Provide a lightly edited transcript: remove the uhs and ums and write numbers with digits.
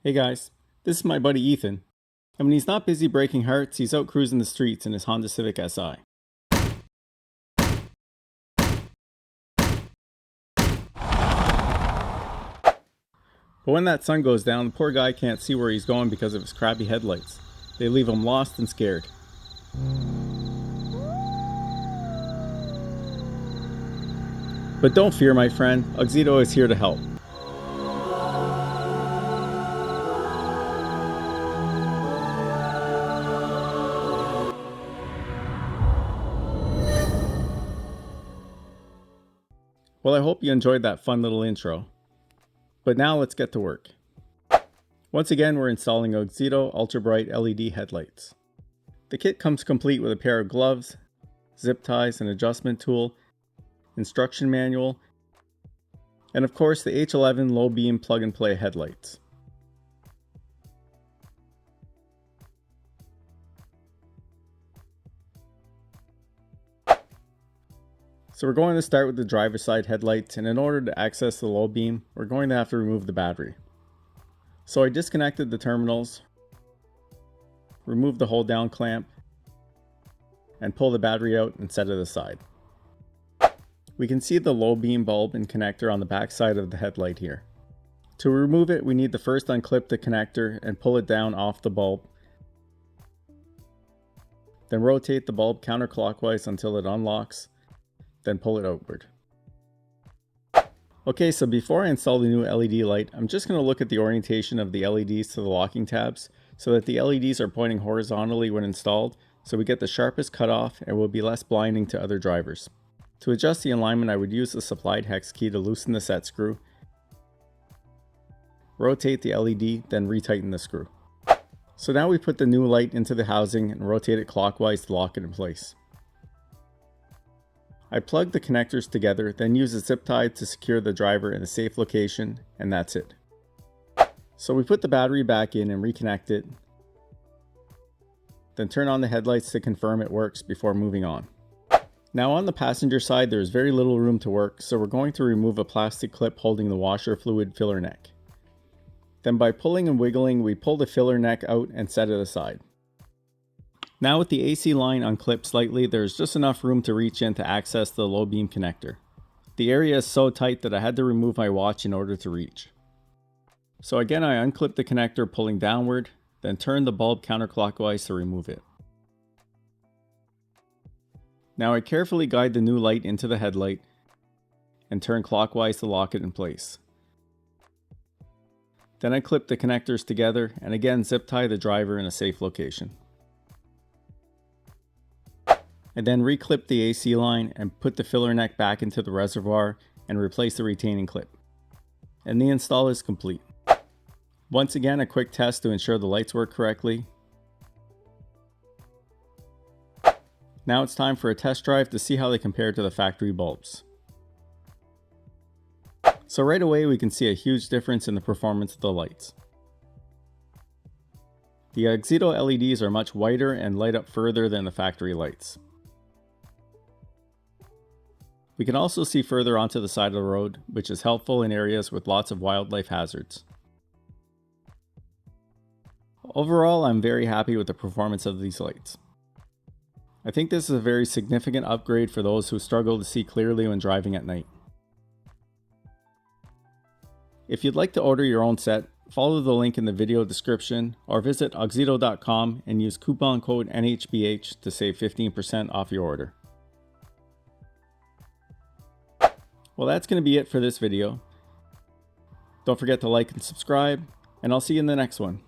Hey guys, this is my buddy Ethan, and when he's not busy breaking hearts, he's out cruising the streets in his Honda Civic SI. But when that sun goes down, the poor guy can't see where he's going because of his crappy headlights. They leave him lost and scared. But don't fear, my friend, AUXITO is here to help. Well, I hope you enjoyed that fun little intro. But now let's get to work. Once again, we're installing AUXITO Ultra Bright LED headlights. The kit comes complete with a pair of gloves, zip ties, an adjustment tool, instruction manual, and of course the H11 low beam plug and play headlights. So we're going to start with the driver's side headlights, and in order to access the low beam, we're going to have to remove the battery. So I disconnected the terminals, removed the hold down clamp, and pull the battery out and set it aside. We can see the low beam bulb and connector on the back side of the headlight here. To remove it, we need to first unclip the connector and pull it down off the bulb. Then rotate the bulb counterclockwise until it unlocks, then pull it outward. Okay, so before I install the new LED light, I'm just going to look at the orientation of the LEDs to the locking tabs so that the LEDs are pointing horizontally when installed, so we get the sharpest cutoff and will be less blinding to other drivers. To adjust the alignment, I would use the supplied hex key to loosen the set screw, rotate the LED, then retighten the screw. So now we put the new light into the housing and rotate it clockwise to lock it in place. I plug the connectors together, then use a zip tie to secure the driver in a safe location, and that's it. So we put the battery back in and reconnect it, then turn on the headlights to confirm it works before moving on. Now on the passenger side, there is very little room to work, so we're going to remove a plastic clip holding the washer fluid filler neck. Then by pulling and wiggling, we pull the filler neck out and set it aside. Now with the AC line unclipped slightly, there's just enough room to reach in to access the low beam connector. The area is so tight that I had to remove my watch in order to reach. So again, I unclipped the connector pulling downward, then turned the bulb counterclockwise to remove it. Now I carefully guide the new light into the headlight and turn clockwise to lock it in place. Then I clip the connectors together and again zip tie the driver in a safe location. I then reclip the AC line and put the filler neck back into the reservoir and replace the retaining clip. And the install is complete. Once again, a quick test to ensure the lights work correctly. Now it's time for a test drive to see how they compare to the factory bulbs. So right away we can see a huge difference in the performance of the lights. The AUXITO LEDs are much whiter and light up further than the factory lights. We can also see further onto the side of the road, which is helpful in areas with lots of wildlife hazards. Overall, I'm very happy with the performance of these lights. I think this is a very significant upgrade for those who struggle to see clearly when driving at night. If you'd like to order your own set, follow the link in the video description or visit auxito.com and use coupon code NHBH to save 15% off your order. Well, that's going to be it for this video. Don't forget to like and subscribe, and I'll see you in the next one.